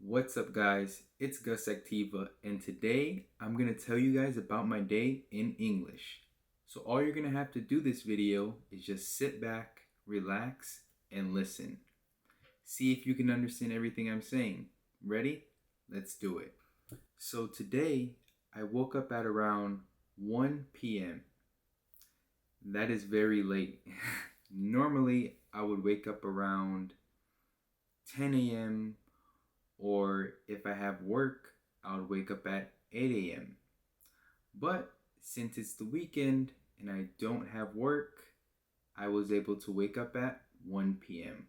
What's up, guys? It's Gus Activa, and today I'm gonna tell you guys about my day in English. So all you're gonna have to do this video is just sit back, relax, and listen. See if you can understand everything I'm saying. Ready? Let's do it. So today I woke up at around 1 p.m. That is very late. Normally I would wake up around 10 a.m. or if I have work, I'll wake up at 8 a.m. But since it's the weekend and I don't have work, I was able to wake up at 1 p.m.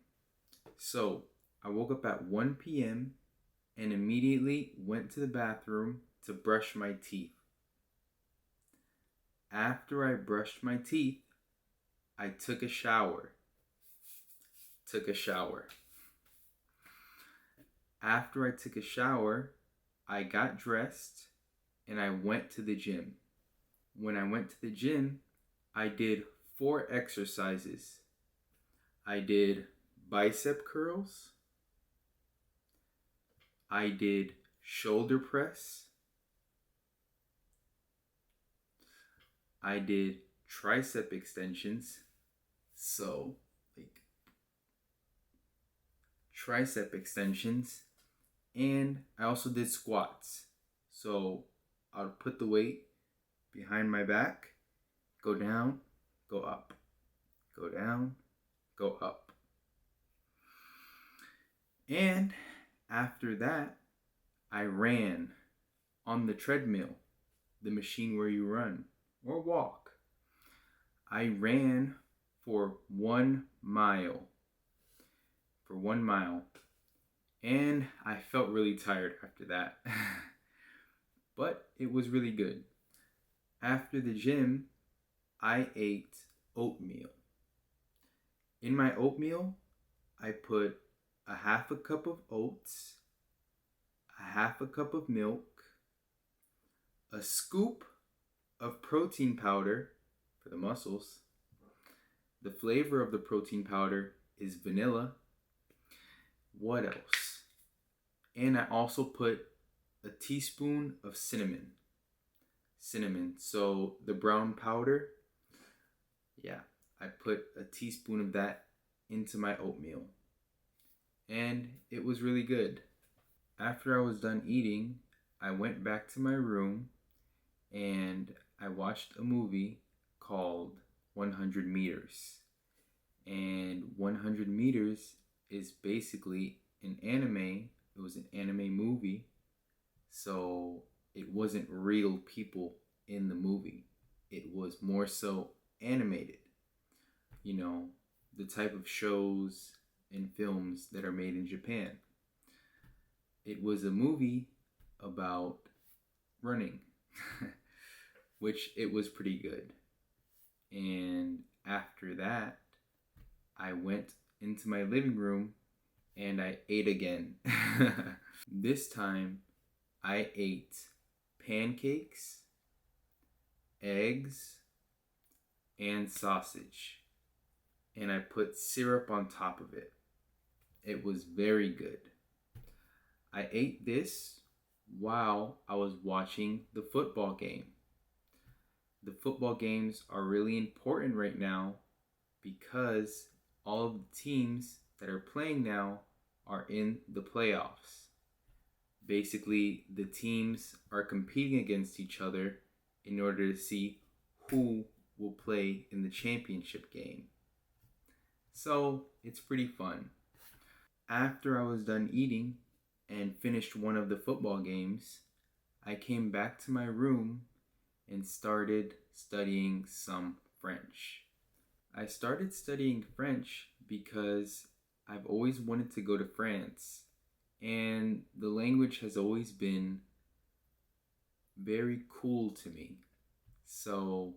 So I woke up at 1 p.m. and immediately went to the bathroom to brush my teeth. After I brushed my teeth, I took a shower. After I took a shower, I got dressed and I went to the gym. When I went to the gym, I did 4 exercises. I did bicep curls. I did shoulder press. I did tricep extensions. Tricep extensions. And I also did squats. So I'll put the weight behind my back, go down, go up, go down, go up. And after that, I ran on the treadmill, the machine where you run or walk. I ran for 1 mile. And I felt really tired after that. But it was really good. After the gym, I ate oatmeal. In my oatmeal, I put a half a cup of oats, a half a cup of milk, a scoop of protein powder for the muscles. The flavor of the protein powder is vanilla. What else? And I also put a teaspoon of cinnamon. So the brown powder, I put a teaspoon of that into my oatmeal. And it was really good. After I was done eating, I went back to my room and I watched a movie called 100 Meters. And 100 Meters is basically an anime. It was an anime movie. So it wasn't real people in the movie. It was more so animated. You know, the type of shows and films that are made in Japan. It was a movie about running, which it was pretty good. And after that, I went into my living room and I ate again. This time, I ate pancakes, eggs, and sausage. And I put syrup on top of it. It was very good. I ate this while I was watching the football game. The football games are really important right now because all of the teams that are playing now are in the playoffs. Basically, the teams are competing against each other in order to see who will play in the championship game. So, it's pretty fun. After I was done eating and finished one of the football games, I came back to my room and started studying some French. I started studying French because I've always wanted to go to France, and the language has always been very cool to me. So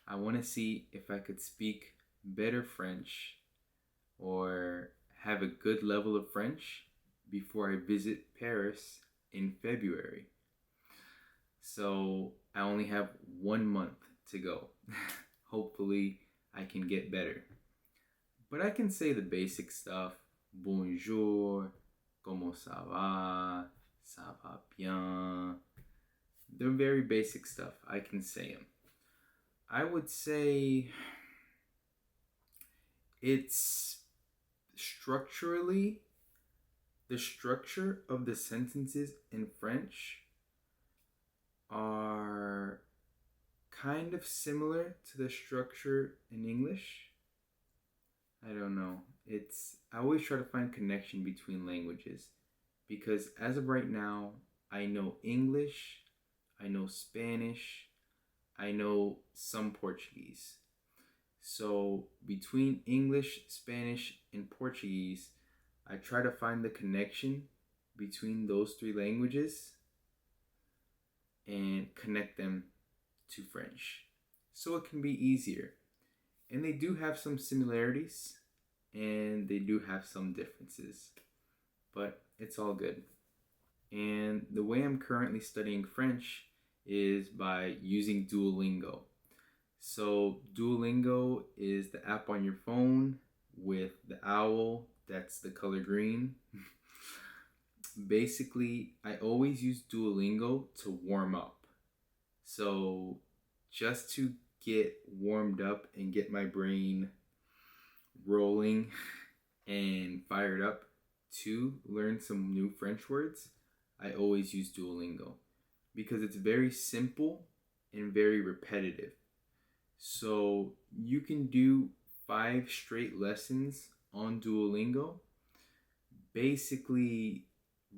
I want to see if I could speak better French or have a good level of French before I visit Paris in February. So I only have 1 month to go. Hopefully I can get better. But I can say the basic stuff. Bonjour, Comment ça va? Ça va bien? They're very basic stuff. I can say them. I would say it's structurally, the structure of the sentences in French are kind of similar to the structure in English. I don't know. I always try to find connection between languages because as of right now, I know English, I know Spanish, I know some Portuguese. So between English, Spanish, and Portuguese, I try to find the connection between those three languages and connect them to French so it can be easier. And they do have some similarities and they do have some differences, but it's all good. And the way I'm currently studying French is by using Duolingo. So, Duolingo is the app on your phone with the owl, that's the color green. Basically, I always use Duolingo to warm up. So, just to get warmed up and get my brain rolling and fired up to learn some new French words, I always use Duolingo because it's very simple and very repetitive. So you can do 5 straight lessons on Duolingo, basically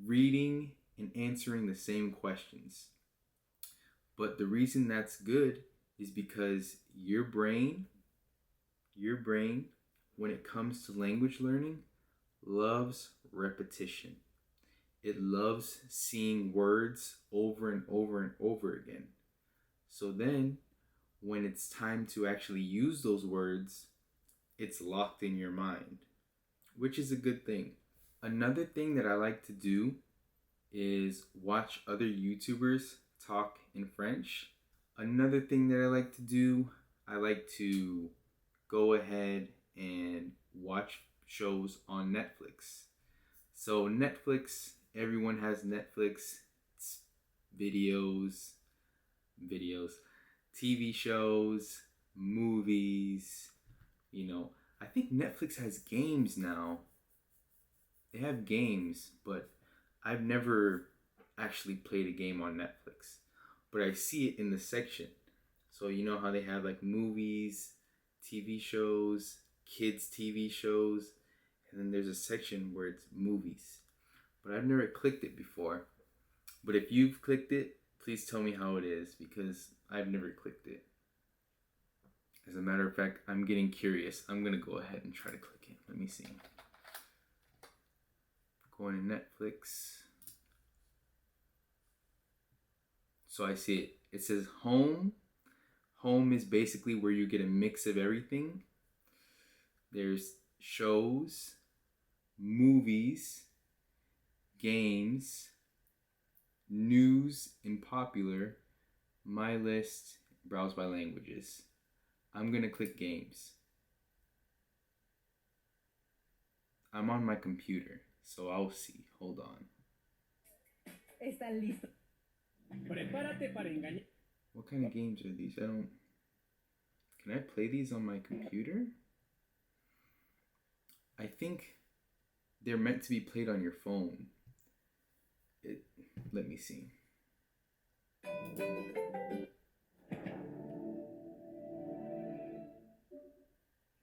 reading and answering the same questions. But the reason that's good is because your brain, when it comes to language learning, loves repetition. It loves seeing words over and over and over again. So then, when it's time to actually use those words, it's locked in your mind, which is a good thing. Another thing that I like to do is watch other YouTubers talk in French. Another thing that I like to do, I like to go ahead and watch shows on Netflix. So Netflix, everyone has Netflix. It's videos, TV shows, movies, I think Netflix has games now. They have games, but I've never actually played a game on Netflix. But I see it in the section. So you know how they have like movies, TV shows, kids TV shows, and then there's a section where it's movies. But I've never clicked it before. But if you've clicked it, please tell me how it is because I've never clicked it. As a matter of fact, I'm getting curious. I'm going to go ahead and try to click it. Let me see. Going to Netflix. So I see it. It says home. Home is basically where you get a mix of everything. There's shows, movies, games, news and popular, my list, browse by languages. I'm going to click games. I'm on my computer, so I'll see. Hold on. Están listos. Prepárate para engañar. What kind of games are these? Can I play these on my computer? I think they're meant to be played on your phone. Let me see.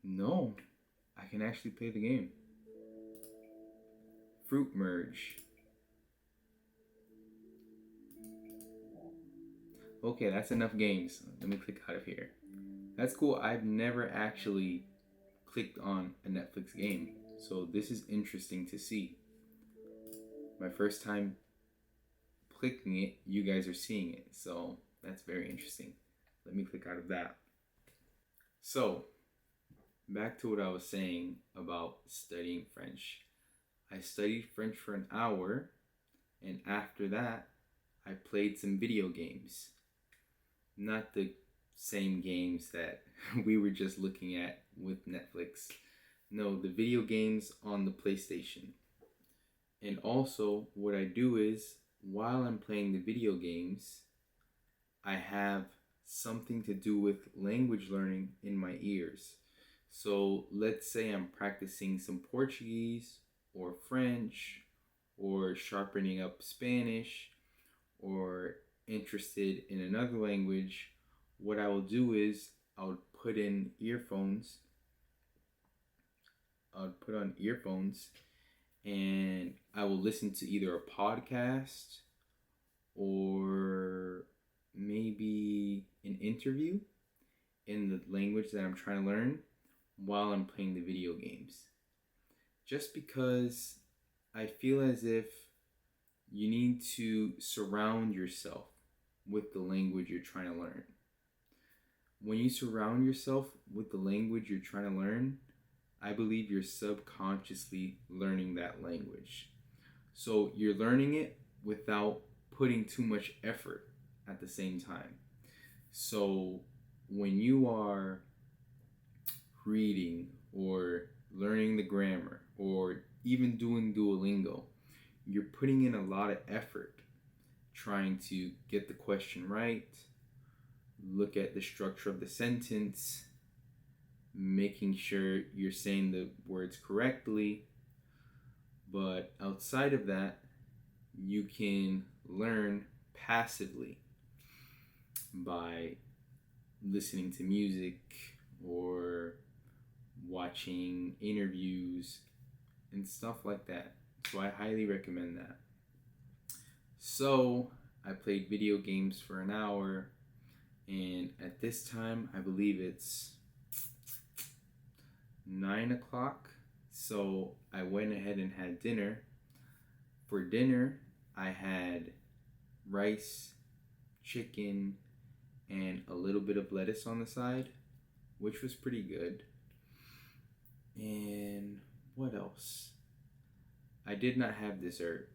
No, I can actually play the game. Fruit merge. Okay, that's enough games. Let me click out of here. That's cool. I've never actually clicked on a Netflix game, so this is interesting to see. My first time clicking it, you guys are seeing it, so that's very interesting. Let me click out of that. So, back to what I was saying about studying French. I studied French for an hour, and after that, I played some video games. Not the same games that we were just looking at with Netflix. No, the video games on the PlayStation. And also, what I do is, while I'm playing the video games, I have something to do with language learning in my ears. So let's say I'm practicing some Portuguese or French or sharpening up Spanish or interested in another language. What I will do is I'll put in earphones. I'll put on earphones and I will listen to either a podcast or maybe an interview in the language that I'm trying to learn while I'm playing the video games. Just because I feel as if you need to surround yourself with the language you're trying to learn. When you surround yourself with the language you're trying to learn, I believe you're subconsciously learning that language. So you're learning it without putting too much effort at the same time. So when you are reading or learning the grammar or even doing Duolingo, you're putting in a lot of effort trying to get the question right, look at the structure of the sentence, making sure you're saying the words correctly. But outside of that, you can learn passively by listening to music or watching interviews and stuff like that. So I highly recommend that. So I played video games for an hour, and at this time I believe it's 9 o'clock. So I went ahead and had dinner. For dinner, I had rice, chicken, and a little bit of lettuce on the side, which was pretty good. And what else? I did not have dessert.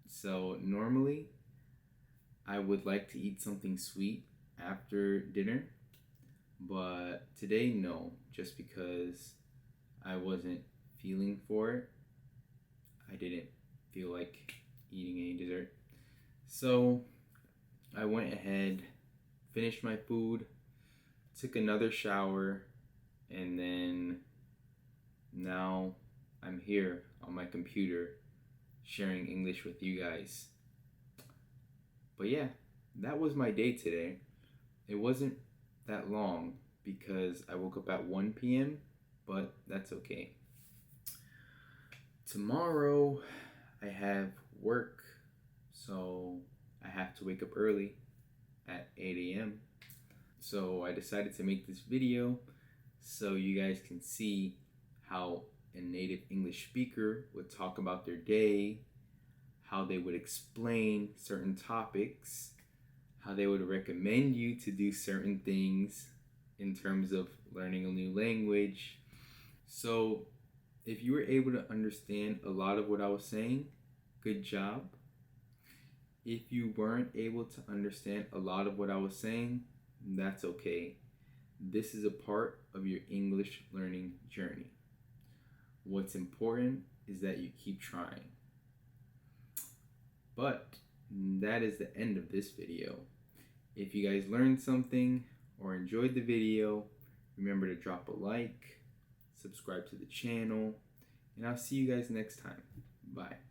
So normally, I would like to eat something sweet after dinner, but today, no, just because I wasn't feeling for it. I didn't feel like eating any dessert. So I went ahead, finished my food, took another shower, and then now I'm here on my computer sharing English with you guys. But yeah, that was my day today. It wasn't that long because I woke up at 1 p.m., but that's okay. Tomorrow I have work, so I have to wake up early at 8 a.m. So I decided to make this video so you guys can see how a native English speaker would talk about their day, how they would explain certain topics, how they would recommend you to do certain things in terms of learning a new language. So if you were able to understand a lot of what I was saying, good job. If you weren't able to understand a lot of what I was saying, that's okay. This is a part of your English learning journey. What's important is that you keep trying. But that is the end of this video. If you guys learned something or enjoyed the video, remember to drop a like, subscribe to the channel, and I'll see you guys next time. Bye.